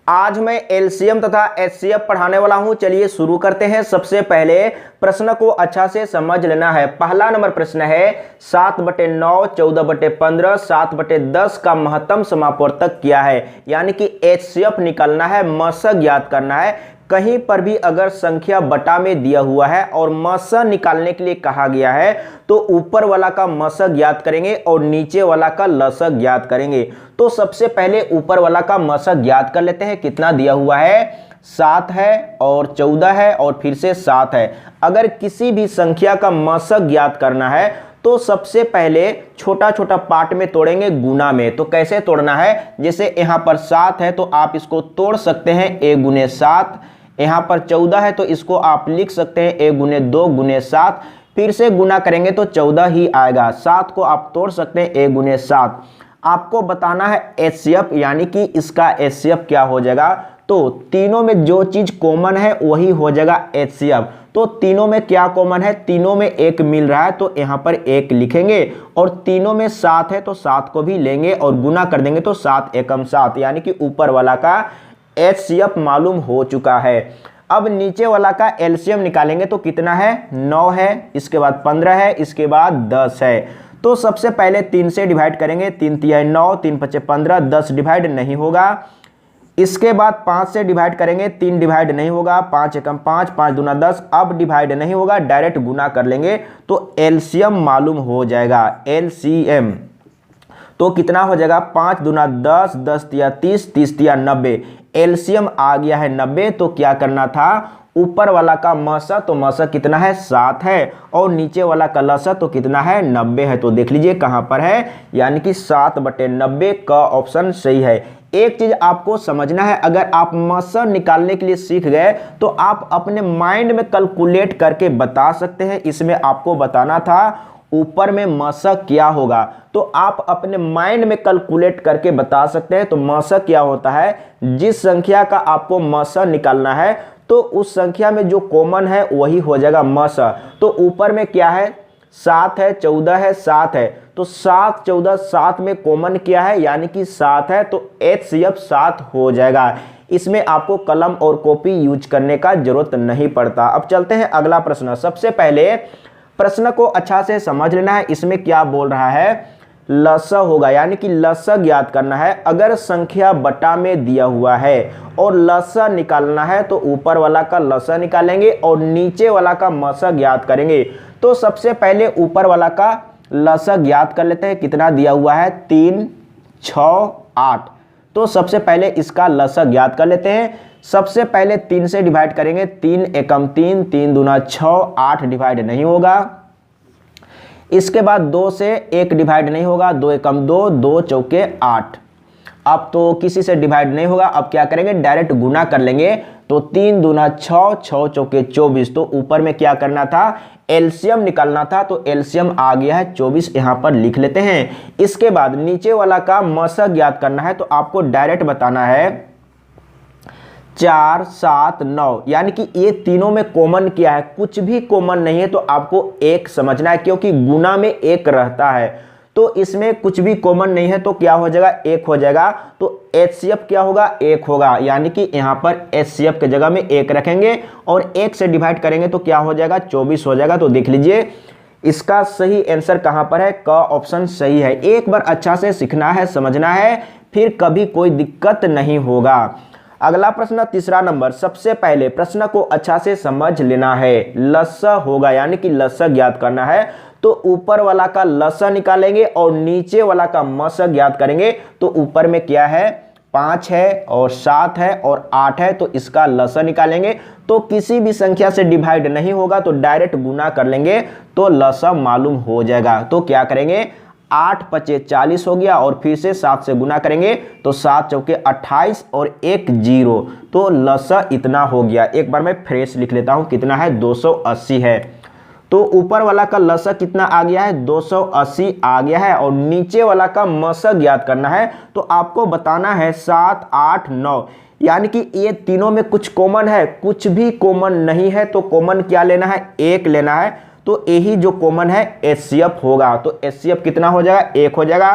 आज मैं एलसीएम तथा एचसीएफ पढ़ाने वाला हूं। चलिए शुरू करते हैं। सबसे पहले प्रश्न को अच्छा से समझ लेना है। पहला नंबर प्रश्न है 7/9, 14/15, 7/10 का महत्तम समापवर्तक क्या है। यानी कि एचसीएफ निकालना है, मशक ज्ञात करना है। कहीं पर भी अगर संख्या बटा में दिया हुआ है और मशक निकालने के लिए कहा गया है तो ऊपर वाला का मशक ज्ञात करेंगे और नीचे वाला का लसक ज्ञात करेंगे। तो सबसे पहले ऊपर वाला का मशक ज्ञात कर लेते हैं। कितना दिया हुआ है, 7 है और 14 है और फिर से 7 है। अगर किसी भी संख्या का मशक ज्ञात करना है तो सबसे पहले छोटा छोटा पार्ट में तोड़ेंगे, गुना में। तो कैसे तोड़ना है, जैसे यहाँ पर 7 है तो आप इसको तोड़ सकते हैं a गुने 7। यहाँ पर 14 है तो इसको आप लिख सकते हैं a गुने 2 गुने 7। फिर से गुना करेंगे तो 14 ही आएगा। 7 को आप तोड़ सकते हैं a गुने 7। आपको बताना है एचसीएफ, यानी कि इसका एचसीएफ क्या हो जाएगा। तो तीनों में जो चीज कॉमन है वही हो जाएगा एचसीएफ। तो तीनों में क्या कॉमन है, तीनों में 1 मिल रहा है तो यहाँ पर 1 लिखेंगे। और तीनों में 7 है तो 7 को भी लेंगे और गुना कर देंगे तो 7 एकम 7, यानी कि ऊपर वाला का एचसीएफ मालूम हो चुका है। अब नीचे वाला का एलसीएम निकालेंगे तो कितना है, 9 है, इसके बाद 15 है, इसके बाद 10 है। तो सबसे पहले 3 से डिवाइड करेंगे। 3 तिया 9, 3 पचे 15, 10 डिवाइड नहीं होगा। इसके बाद 5 से डिवाइड करेंगे, 3 डिवाइड नहीं होगा। 5 एकम 5, 5 दूना 10। अब डिवाइड नहीं होगा, डायरेक्ट गुना कर लेंगे तो एलसीएम मालूम हो जाएगा। एलसीएम तो कितना हो जाएगा, 5 दूना 10, 10 तिया 30, 30 तिया 90। एलसीएम आ गया है 90। तो क्या करना था, ऊपर वाला का मशक, तो मशक कितना है, 7 है और नीचे वाला का लसक तो कितना है, 90 है। तो देख लीजिए कहां पर है, यानी कि 7/90 का ऑप्शन सही है। एक चीज आपको समझना है, अगर आप मशक निकालने के लिए सीख गए तो आप अपने माइंड में कैलकुलेट करके बता सकते हैं। इसमें आपको बताना था ऊपर में मशक क्या होगा, तो आप अपने माइंड में कैलकुलेट करके बता सकते हैं। तो मशक क्या होता है, जिस संख्या का आपको मशक निकालना है तो उस संख्या में जो कॉमन है वही हो जाएगा मशक। तो ऊपर में क्या है, 7 है, 14 है, 7 है। तो 7, 14, 7 में कॉमन क्या है, यानी कि 7 है। तो एचसीएफ 7 हो जाएगा। इसमें आपको कलम और कॉपी यूज करने का जरूरत नहीं पड़ता। अब चलते हैं अगला प्रश्न। सबसे पहले प्रश्न को अच्छा से समझ लेना है। इसमें क्या बोल रहा है, लसक होगा, यानी कि लसक ज्ञात करना है। अगर संख्या बटा में दिया हुआ है और लसक निकालना है तो ऊपर वाला का लसक निकालेंगे और नीचे वाला का मशक ज्ञात करेंगे। तो सबसे पहले ऊपर वाला का लसक ज्ञात कर लेते हैं। कितना दिया हुआ है, 3, 6, 8। तो सबसे पहले इसका लसक ज्ञात कर लेते हैं। सबसे पहले 3 से डिवाइड करेंगे। 3 एकम 3, 3 दूना 6, 8 डिवाइड नहीं होगा। इसके बाद 2 से 1 डिवाइड नहीं होगा। 2 एकम 2, 2 चौके 8। अब तो किसी से डिवाइड नहीं होगा। अब क्या करेंगे, डायरेक्ट गुना कर लेंगे। तो 3 दूना 6, 6 चौके 24। तो ऊपर में क्या करना था, एलसीएम निकालना था। तो एलसीएम आ गया है 24, यहां पर लिख लेते हैं। इसके बाद नीचे वाला का मशक ज्ञात करना है तो आपको डायरेक्ट बताना है 4, 7, 9, यानी कि ये तीनों में कॉमन क्या है, कुछ भी कॉमन नहीं है। तो आपको 1 समझना है, क्योंकि गुना में 1 रहता है। तो इसमें कुछ भी कॉमन नहीं है तो क्या हो जाएगा, 1 हो जाएगा। तो एचसीएफ क्या होगा, 1 होगा, यानी कि यहाँ पर एचसीएफ के जगह में 1 रखेंगे और 1 से डिवाइड करेंगे तो क्या हो जाएगा, 24 हो जाएगा। तो देख लीजिए इसका सही आंसर कहाँ पर है, का ऑप्शन सही है। एक बार अच्छा से सीखना है, समझना है, फिर कभी कोई दिक्कत नहीं होगा। अगला प्रश्न, तीसरा नंबर। सबसे पहले प्रश्न को अच्छा से समझ लेना है। लसक होगा, यानी कि लसक ज्ञात करना है। तो ऊपर वाला का लसक निकालेंगे और नीचे वाला का मशक ज्ञात करेंगे। तो ऊपर में क्या है, 5 है और 7 है और 8 है। तो इसका लसक निकालेंगे। तो किसी भी संख्या से डिवाइड नहीं होगा तो डायरेक्ट गुना कर लेंगे तो लसक मालूम हो जाएगा। तो क्या करेंगे, 8 पचे 40 हो गया और फिर से 7 से गुना करेंगे तो 7 चौके 28 और 1 0। तो लसक इतना हो गया। एक बार मैं फ्रेश लिख लेता हूं, कितना है, 280 है। तो ऊपर वाला का लसक कितना आ गया है, 280 आ गया है। और नीचे वाला का मशक ज्ञात करना है तो आपको बताना है 7, 8, 9, यानी कि ये तीनों में कुछ कॉमन है, कुछ भी कॉमन नहीं है। तो कॉमन क्या लेना है, 1 लेना है। तो यही जो कॉमन है एचसीएफ होगा। तो एचसीएफ कितना हो जाएगा, 1 हो जाएगा।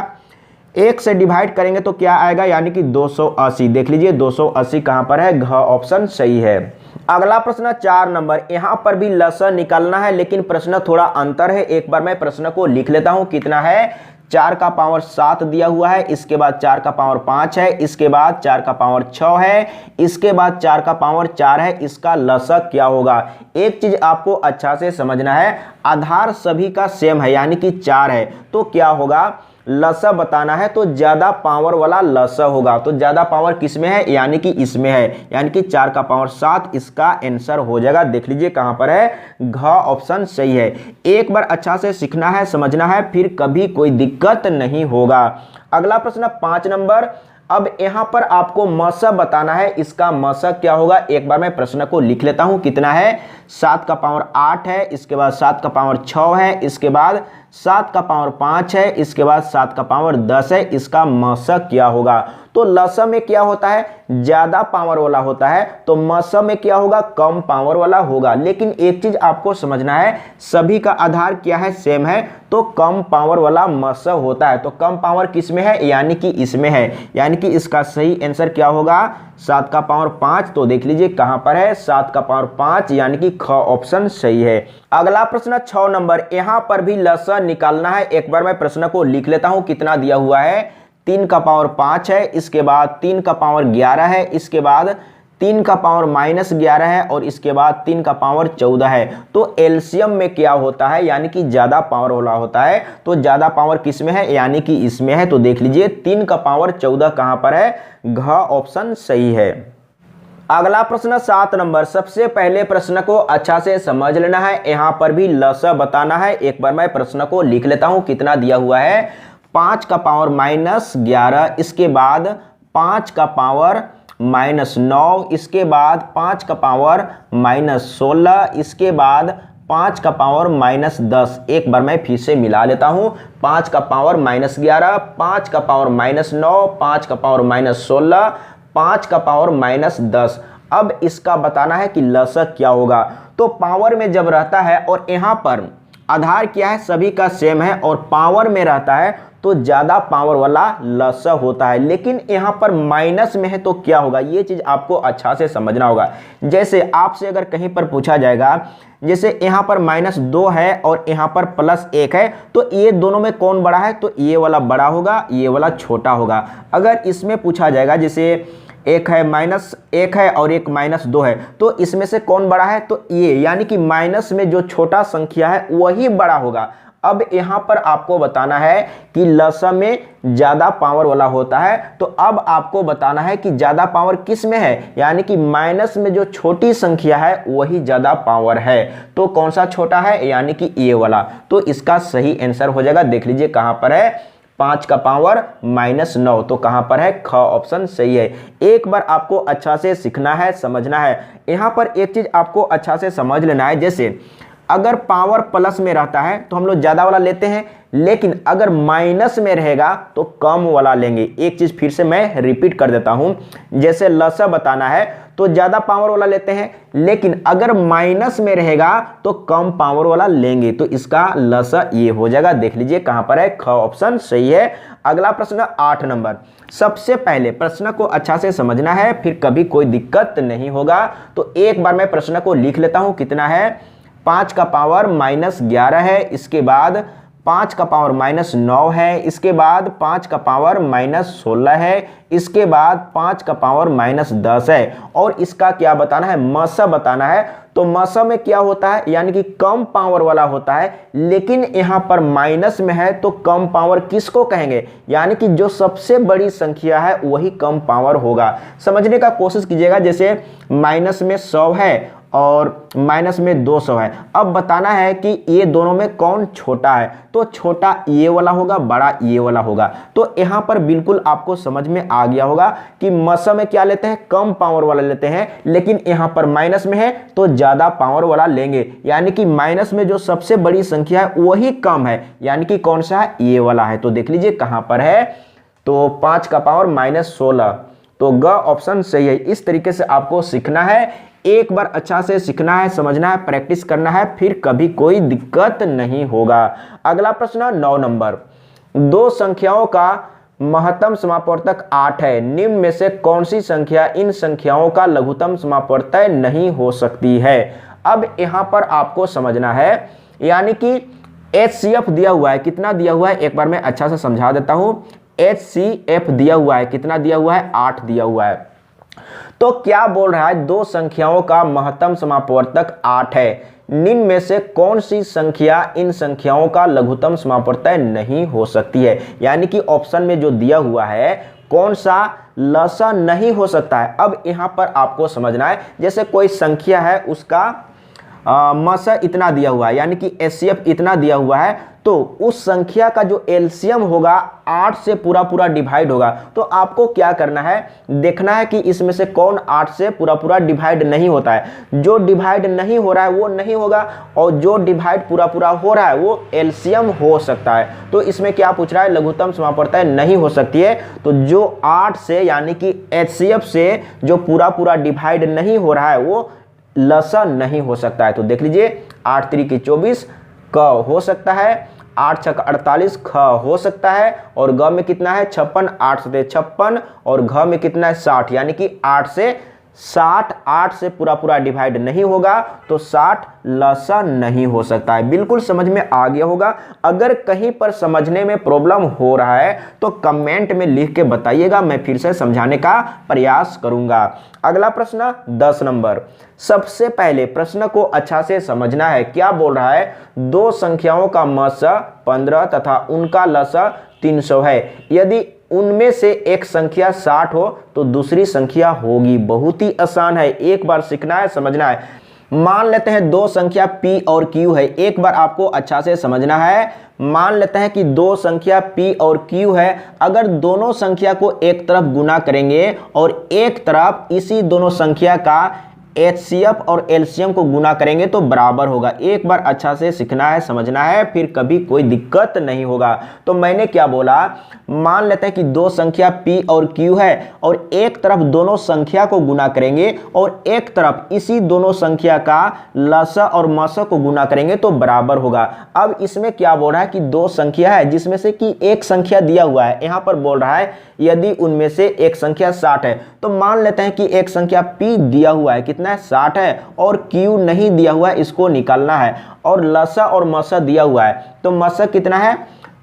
1 से डिवाइड करेंगे तो क्या आएगा, यानी कि 280। देख लीजिए 280 कहां पर है, घ ऑप्शन सही है। अगला प्रश्न 4 नंबर, यहां पर भी लसा निकालना है, लेकिन प्रश्न थोड़ा अंतर है। एक बार मैं प्रश्न को लिख लेता हूं। कितना है, 4 का पावर 7 दिया हुआ है, इसके बाद 4 का पावर 5 है, इसके बाद 4 का पावर 6 है, इसके बाद 4 का पावर 4 है। इसका लसा क्या होगा? एक चीज आपको अच्छा से समझना है, आधार सभी का सेम है, यानी कि 4 है, तो क्या होगा, लसा बताना है तो ज्यादा पावर वाला लसा होगा। तो ज्यादा पावर किस में है, यानी कि इसमें है, यानी कि 4 का पावर 7 इसका आंसर हो जाएगा। देख लीजिए कहां पर है, घ ऑप्शन सही है। एक बार अच्छा से सीखना है, समझना है, फिर कभी कोई दिक्कत नहीं होगा। अगला प्रश्न 5 नंबर, अब यहां पर आपको मसा बताना है, इसका मसा क्या होगा। एक बार मैं प्रश्न को लिख लेता हूं। कितना है, 7 का पावर 8 है, इसके बाद 7 का पावर 6 है, इसके बाद 7 का पावर 5 है, इसके बाद 7 का पावर 10 है। इसका मसा क्या होगा? तो लसा में क्या होता है, ज्यादा पावर वाला होता है, तो मसा में क्या होगा, कम पावर वाला होगा। लेकिन एक चीज आपको समझना है, सभी का आधार क्या है, सेम है, तो कम पावर वाला मसा होता है। तो कम पावर किस में है, यानी कि इसमें है, यानी कि इसका सही आंसर क्या होगा, 7 का पावर 5। तो देख लीजिए कहां पर है, 7 का पावर 5, यानी कि ख ऑप्शन सही है। अगला प्रश्न 6 नंबर, यहां पर भी लसा निकालना है। एक बार मैं प्रश्न को लिख लेता हूं। कितना दिया हुआ है, 3 का पावर 5 है, इसके बाद 3 का पावर 11 है, इसके बाद 3 का पावर -11 है, और इसके बाद 3 का पावर 14 है। तो एलसीएम में क्या होता है, यानी कि ज्यादा पावर वाला होता है। तो ज्यादा पावर किस में है, यानी कि इसमें है। तो देख लीजिए 3 का पावर 14 कहां पर है, घ ऑप्शन सही है। अगला प्रश्न 7 नंबर, सबसे पहले प्रश्न को अच्छा से समझ लेना है, यहां पर भी लसा बताना है। एक बार मैं प्रश्न को लिख लेता हूं। कितना दिया हुआ है, 5 का पावर -11, इसके बाद 5 का पावर -9, इसके बाद 5 का पावर -16, इसके बाद 5 का पावर -10। एक बार मैं फिर से मिला लेता हूं, 5 का पावर -11, 5 का पावर -9, 5 का पावर -16, 5 का पावर -10। अब इसका बताना है कि लसा क्या होगा। तो पावर में जब रहता है और यहां पर आधार क्या है, सभी का सेम है, और पावर में रहता है तो ज्यादा पावर वाला लसा होता है। लेकिन यहां पर माइनस में है तो क्या होगा, ये चीज आपको अच्छा से समझना होगा। जैसे आपसे अगर कहीं पर पूछा जाएगा, जैसे यहां पर -2 है और यहां पर +1 है, तो ये दोनों में कौन बड़ा है, तो ये वाला बड़ा होगा, ये वाला छोटा होगा। अगर इसमें पूछा जाएगा, जैसे एक है -1 है और एक -2 है, तो इसमें से कौन बड़ा है, तो ये, यानी कि माइनस में जो छोटा संख्या है वही बड़ा होगा। अब यहां पर आपको बताना है कि लसा में ज्यादा पावर वाला होता है, तो अब आपको बताना है कि ज्यादा पावर किस में है, यानी कि माइनस में जो छोटी संख्या है वही ज्यादा पावर है। तो कौन सा छोटा है, यानी कि ये वाला। तो इसका सही आंसर हो जाएगा। देख लीजिए कहां पर है, 5 का पावर -9, तो कहां पर है, ख ऑप्शन सही है। एक बार आपको अच्छा से सीखना है, समझना है। यहां पर एक चीज आपको अच्छा से समझ लेना है, जैसे अगर पावर प्लस में रहता है तो हम लोग ज्यादा वाला लेते हैं, लेकिन अगर माइनस में रहेगा तो कम वाला लेंगे। एक चीज फिर से मैं रिपीट कर देता हूं, जैसे लसा बताना है तो ज्यादा पावर वाला लेते हैं, लेकिन अगर माइनस में रहेगा तो कम पावर वाला लेंगे। तो इसका लसा ये हो जाएगा। देख लीजिए कहां पर है, ख ऑप्शन सही है। अगला प्रश्न 8 नंबर, सबसे पहले प्रश्न को अच्छा से समझना है, फिर कभी कोई दिक्कत नहीं होगा। तो एक बार मैं प्रश्न को लिख लेता हूं। कितना है, 5 का पावर -11 है, इसके बाद 5 का पावर -9 है, इसके बाद 5 का पावर -16 है, इसके बाद 5 का पावर -10 है, और इसका क्या बताना है, मसा बताना है। तो मसा में क्या होता है, यानी कि कम पावर वाला होता है, लेकिन यहां पर माइनस में है तो कम पावर किसको कहेंगे, यानी कि जो सबसे बड़ी संख्या है वही कम पावर होगा। समझने का कोशिश कीजिएगा, जैसे माइनस में 100 है और माइनस में 200 है। अब बताना है कि ये दोनों में कौन छोटा है, तो छोटा ये वाला होगा, बड़ा ये वाला होगा। तो यहां पर बिल्कुल आपको समझ में आ गया होगा कि मसा में क्या लेते हैं, कम पावर वाला लेते हैं, लेकिन यहां पर माइनस में है तो ज्यादा पावर वाला लेंगे, यानी कि माइनस में जो सबसे बड़ी संख्या है वही कम है, यानी कि कौन सा है, ये वाला है। तो देख लीजिए कहां पर है, तो 5 का पावर -16, तो ग ऑप्शन सही है। इस तरीके से आपको सीखना है, एक बार अच्छा से सीखना है, समझना है, प्रैक्टिस करना है, फिर कभी कोई दिक्कत नहीं होगा। अगला प्रश्न 9 नंबर, दो संख्याओं का महत्तम समापवर्तक 8 है, निम्न में से कौन सी संख्या इन संख्याओं का लघुत्तम समापवर्तक नहीं हो सकती है। अब यहां पर आपको समझना है, यानी कि HCF दिया हुआ है, कितना दिया हुआ है एक बार मैं अच्छा से समझा देता हूं। HCF दिया हुआ है, कितना दिया हुआ है 8 दिया हुआ है। तो क्या बोल रहा है, दो संख्याओं का महत्तम समापवर्तक 8 है, निम्न में से कौन सी संख्या इन संख्याओं का लघुत्तम समापवर्तक नहीं हो सकती है। यानी कि ऑप्शन में जो दिया हुआ है कौन सा लसा नहीं हो सकता है। अब यहां पर आपको समझना है, जैसे कोई संख्या है उसका मस इतना दिया हुआ है, यानी कि HCF इतना दिया हुआ है, तो उस संख्या का जो एलसीएम होगा 8 से पूरा पूरा डिवाइड होगा। तो आपको क्या करना है, देखना है कि इसमें से कौन 8 से पूरा पूरा डिवाइड नहीं होता है। जो डिवाइड नहीं हो रहा है वो नहीं होगा, और जो डिवाइड पूरा पूरा हो रहा है वो एलसीएम हो सकता है। तो इसमें क्या पूछ रहा है, लघुत्तम समापवर्तक नहीं हो सकती है। तो जो 8 से यानी कि HCF से जो पूरा पूरा डिवाइड नहीं हो रहा है वो लसा नहीं हो सकता है। तो देख लीजिए 8 3 की 24 क हो सकता है, 8 6 48 ख हो सकता है, और ग में कितना है 56, 8 से 56, और घ में कितना है 60, यानी कि 8 से 60, 8 से पूरा पूरा डिवाइड नहीं होगा, तो 60 लसा नहीं हो सकता है। बिल्कुल समझ में आ गया होगा। अगर कहीं पर समझने में प्रॉब्लम हो रहा है तो कमेंट में लिख के बताइएगा, मैं फिर से समझाने का प्रयास करूंगा। अगला प्रश्न 10 नंबर। सबसे पहले प्रश्न को अच्छा से समझना है। क्या बोल रहा है, दो संख्याओं का मस 15 तथा उनका लसा 300 है, यदि उनमें से एक संख्या 60 हो तो दूसरी संख्या होगी। बहुत ही आसान है, एक बार सीखना है, समझना है। मान लेते हैं दो संख्या P और Q है, एक बार आपको अच्छा से समझना है। मान लेते हैं कि दो संख्या P और Q है, अगर दोनों संख्या को एक तरफ गुना करेंगे और एक तरफ इसी दोनों संख्या का HCF और LCM को गुना करेंगे तो बराबर होगा। एक बार अच्छा से सीखना है, समझना है, फिर कभी कोई दिक्कत नहीं होगा। तो मैंने क्या बोला, मान लेते हैं कि दो संख्या P और Q है, और एक तरफ दोनों संख्या को गुना करेंगे और एक तरफ इसी दोनों संख्या का लसा और मसा को गुना करेंगे तो बराबर होगा। अब इसमें क्या बोल रहा है कि दो संख्या है जिसमें से कि एक संख्या दिया हुआ है, यहां पर बोल रहा है यदि उनमें से एक संख्या 60 है, तो मान लेते हैं कि एक संख्या P दिया हुआ है, कितना है 60 है, और Q नहीं दिया हुआ है, इसको निकालना है, और लसा और मसा दिया हुआ है। तो मसा कितना है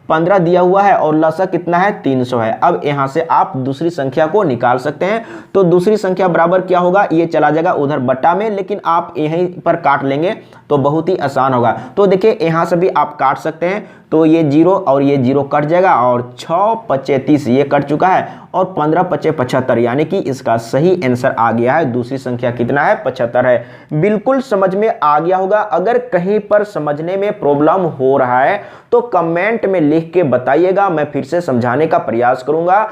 15 दिया हुआ है, और लसा कितना है 300 है। अब यहां से आप दूसरी संख्या को निकाल सकते हैं। तो दूसरी संख्या बराबर क्या होगा, ये चला जाएगा उधर बट्टा में, लेकिन आप यहीं पर काट लेंगे तो बहुत ही आसान होगा। तो देखिए यहां से भी आप काट सकते हैं, तो ये 0 और ये 0 कट जाएगा, और 6 5 30 ये कट चुका है, और 15 5 75, यानी कि इसका सही आंसर आ गया है। दूसरी संख्या कितना है 75 है। बिल्कुल समझ में आ गया होगा। अगर कहीं पर समझने में प्रॉब्लम हो रहा है तो कमेंट में लिख के बताइएगा, मैं फिर से समझाने का प्रयास करूंगा।